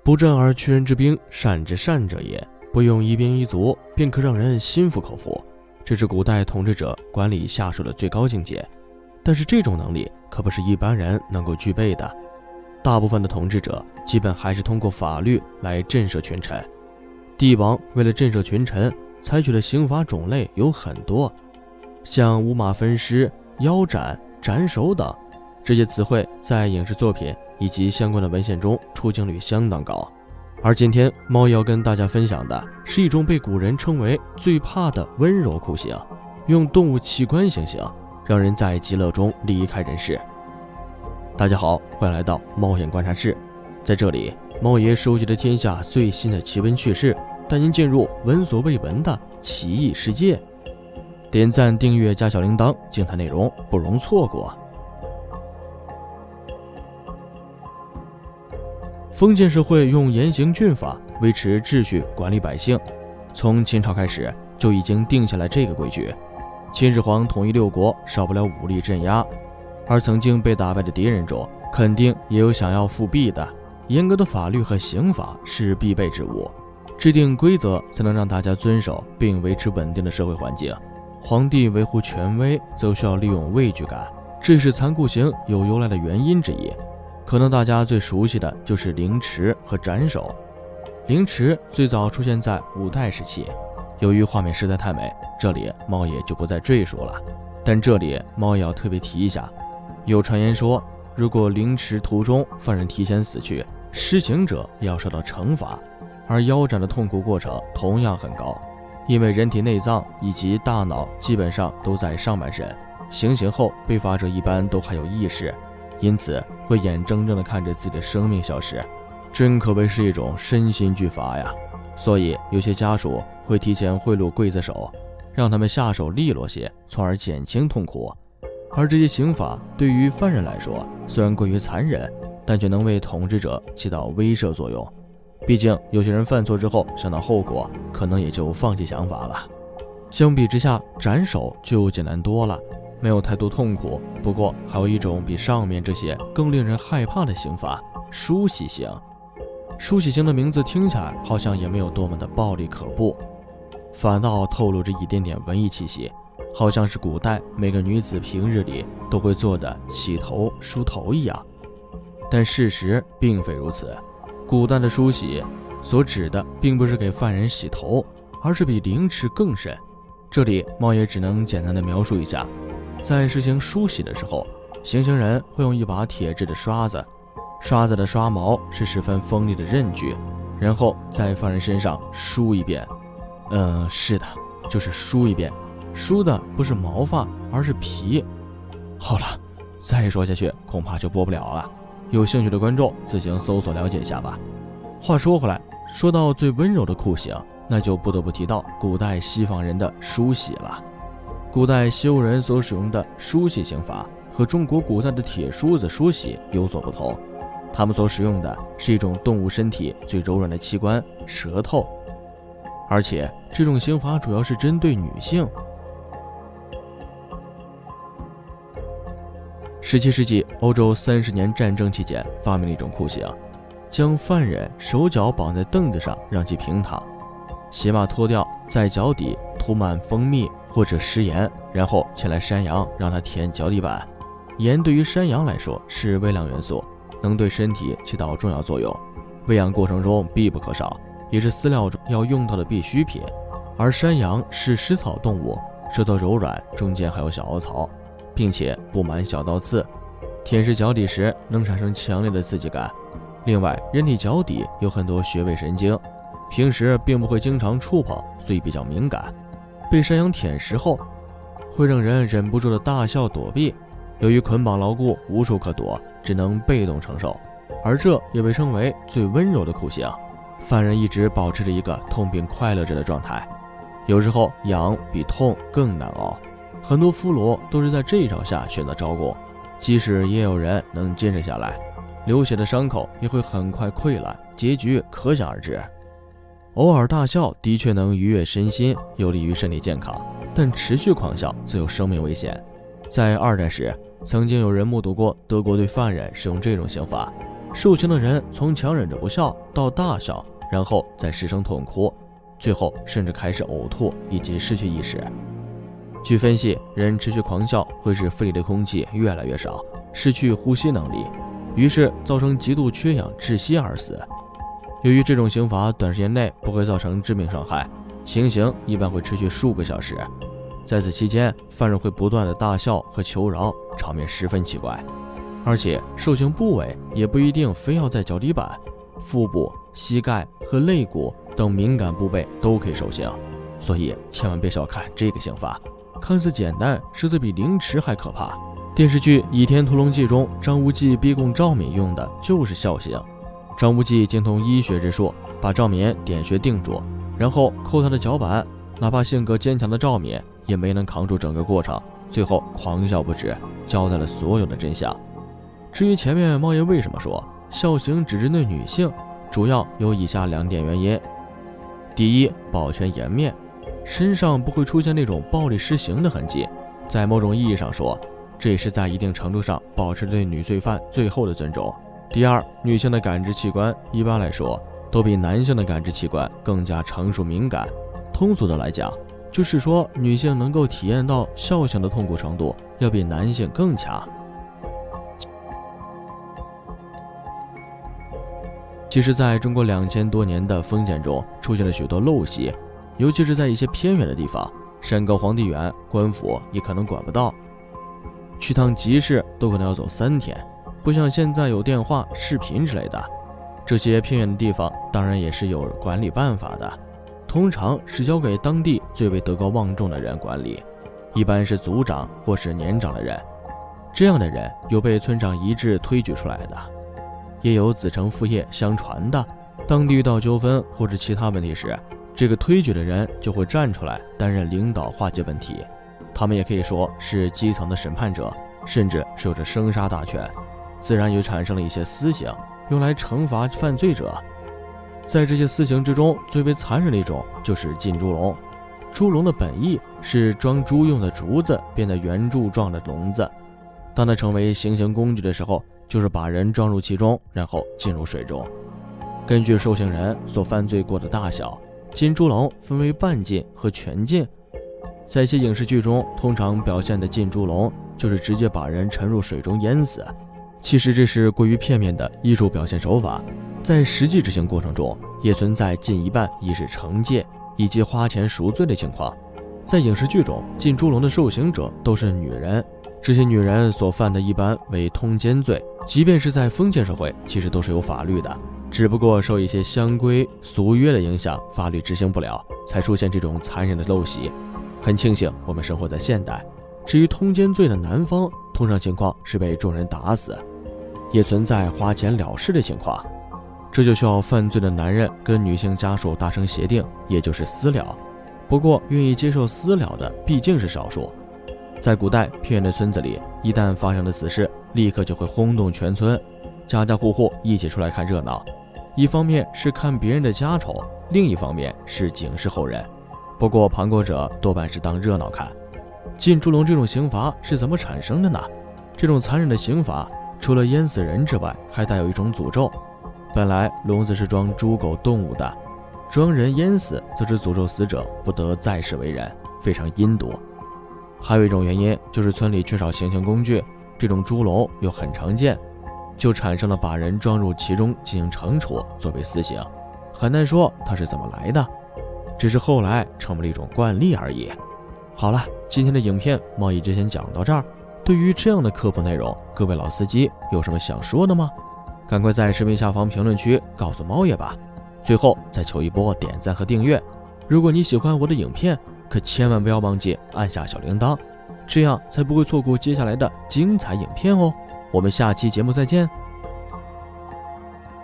不战而屈人之兵，善之善者也。不用一兵一卒，便可让人心服口服。这是古代统治者管理下属的最高境界。但是这种能力可不是一般人能够具备的。大部分的统治者基本还是通过法律来震慑群臣。帝王为了震慑群臣，采取的刑罚种类有很多，像五马分尸、腰斩、斩首等，这些词汇在影视作品以及相关的文献中出镜率相当高。而今天猫要跟大家分享的是一种被古人称为最怕的温柔酷刑，用动物器官行刑，让人在极乐中离开人世。大家好，欢迎来到猫眼观察室，在这里猫爷收集了天下最新的奇闻趣事，带您进入闻所未闻的奇异世界。点赞订阅加小铃铛，精彩内容不容错过。封建社会用严刑峻法维持秩序，管理百姓，从秦朝开始就已经定下来这个规矩。秦始皇统一六国，少不了武力镇压，而曾经被打败的敌人中，肯定也有想要复辟的。严格的法律和刑法是必备之物，制定规则才能让大家遵守，并维持稳定的社会环境。皇帝维护权威，则需要利用畏惧感，这是残酷刑有由来的原因之一。可能大家最熟悉的就是凌迟和斩首。凌迟最早出现在五代时期，由于画面实在太美，这里猫爷就不再赘述了。但这里猫也要特别提一下，有传言说，如果凌迟途中犯人提前死去，施行者也要受到惩罚。而腰斩的痛苦过程同样很高，因为人体内脏以及大脑基本上都在上半身，行刑后被罚者一般都还有意识，因此会眼睁睁地看着自己的生命消失，真可谓是一种身心俱乏呀。所以有些家属会提前贿赂刽子手，让他们下手利落些，从而减轻痛苦。而这些刑法对于犯人来说虽然过于残忍，但却能为统治者起到威慑作用。毕竟有些人犯错之后想到后果，可能也就放弃想法了。相比之下，斩首就简单多了，没有太多痛苦。不过还有一种比上面这些更令人害怕的刑罚——梳洗刑。梳洗刑的名字听起来好像也没有多么的暴力可怖，反倒透露着一点点文艺气息，好像是古代每个女子平日里都会做的洗头梳头一样。但事实并非如此，古代的梳洗所指的并不是给犯人洗头，而是比凌迟更甚。这里猫爷只能简单的描述一下，在实行梳洗的时候，行刑人会用一把铁制的刷子，刷子的刷毛是十分锋利的刃具，然后在犯人身上梳一遍。是的，就是梳一遍，梳的不是毛发，而是皮。好了，再说下去恐怕就播不了了，有兴趣的观众自行搜索了解一下吧。话说回来，说到最温柔的酷刑，那就不得不提到古代西方人的梳洗了。古代西欧人所使用的梳洗刑罚和中国古代的铁梳子梳洗有所不同，他们所使用的是一种动物身体最柔软的器官——舌头，而且这种刑罚主要是针对女性。17世纪欧洲30年战争期间发明了一种酷刑，将犯人手脚绑在凳子上让其平躺，鞋袜脱掉，在脚底涂满蜂蜜或者食盐，然后牵来山羊让它舔脚底板。盐对于山羊来说是微量元素，能对身体起到重要作用，喂养过程中必不可少，也是饲料中要用到的必需品。而山羊是食草动物，舌头柔软，中间还有小凹槽，并且布满小倒刺，舔舐脚底时能产生强烈的刺激感。另外，人体脚底有很多穴位神经，平时并不会经常触碰，所以比较敏感。被山羊舔食后，会让人忍不住的大笑躲避。由于捆绑牢固，无处可躲，只能被动承受。而这也被称为最温柔的酷刑。犯人一直保持着一个痛并快乐着的状态，有时候痒比痛更难熬。很多俘虏都是在这一招下选择招供，即使也有人能坚持下来，流血的伤口也会很快溃烂，结局可想而知。偶尔大笑的确能愉悦身心，有利于身体健康，但持续狂笑则有生命危险。在二战时，曾经有人目睹过德国对犯人使用这种刑罚，受刑的人从强忍着不笑到大笑，然后再失声痛哭，最后甚至开始呕吐以及失去意识。据分析，人持续狂笑会使肺里的空气越来越少，失去呼吸能力，于是造成极度缺氧窒息而死。由于这种刑罚短时间内不会造成致命伤害，行刑一般会持续数个小时。在此期间，犯人会不断的大笑和求饶，场面十分奇怪。而且受刑部位也不一定非要在脚底板，腹部、膝盖和肋骨等敏感部位都可以受刑，所以千万别小看这个刑罚，看似简单，实则比凌迟还可怕。电视剧《倚天屠龙记》中，张无忌逼供赵敏用的就是笑刑。张无忌精通医学之术，把赵敏点穴定住，然后扣他的脚板，哪怕性格坚强的赵敏也没能扛住整个过程，最后狂笑不止，交代了所有的真相。至于前面猫爷为什么说笑刑只针对女性，主要有以下2点原因。第一，保全颜面，身上不会出现那种暴力施行的痕迹，在某种意义上说，这也是在一定程度上保持对女罪犯最后的尊重。第二，女性的感知器官一般来说都比男性的感知器官更加成熟敏感，通俗的来讲，就是说女性能够体验到笑刑的痛苦程度要比男性更强。其实在中国2000多年的封建中出现了许多陋习，尤其是在一些偏远的地方，山高皇帝远，官府也可能管不到，去趟集市都可能要走3天，不像现在有电话、视频之类的。这些偏远的地方当然也是有管理办法的，通常是交给当地最为德高望重的人管理，一般是族长或是年长的人。这样的人有被村长一致推举出来的，也有子承父业相传的。当地遇到纠纷或者其他问题时，这个推举的人就会站出来担任领导，化解问题。他们也可以说是基层的审判者，甚至是有着生杀大权，自然也产生了一些私刑，用来惩罚犯罪者。在这些私刑之中，最为残忍的一种就是浸猪笼。猪笼的本意是装猪用的竹子变得圆柱状的笼子，当它成为行刑工具的时候，就是把人装入其中，然后进入水中。根据受刑人所犯罪过的大小，浸猪笼分为半浸和全浸。在一些影视剧中，通常表现的浸猪笼就是直接把人沉入水中淹死。其实这是过于片面的艺术表现手法，在实际执行过程中也存在浸一半以是惩戒以及花钱赎罪的情况。在影视剧中，浸猪笼的受刑者都是女人，这些女人所犯的一般为通奸罪，即便是在封建社会其实都是有法律的，只不过受一些乡规俗约的影响，法律执行不了，才出现这种残忍的陋习。很庆幸我们生活在现代。至于通奸罪的男方，通常情况是被众人打死，也存在花钱了事的情况，这就需要犯罪的男人跟女性家属达成协定，也就是私了。不过愿意接受私了的毕竟是少数。在古代偏远的村子里，一旦发生了此事，立刻就会轰动全村，家家户户一起出来看热闹，一方面是看别人的家丑，另一方面是警示后人。不过旁观者多半是当热闹看。浸猪笼这种刑罚是怎么产生的呢？这种残忍的刑罚除了淹死人之外，还带有一种诅咒。本来笼子是装猪狗动物的，装人淹死则是诅咒死者不得再世为人，非常阴毒。还有一种原因就是村里缺少行刑工具，这种猪笼又很常见，就产生了把人装入其中进行惩处作为私刑。很难说它是怎么来的，只是后来成为了一种惯例而已。好了，今天的影片猫爷就先讲到这儿。对于这样的科普内容，各位老司机有什么想说的吗？赶快在视频下方评论区告诉猫爷吧。最后再求一波点赞和订阅。如果你喜欢我的影片，可千万不要忘记按下小铃铛，这样才不会错过接下来的精彩影片哦。我们下期节目再见。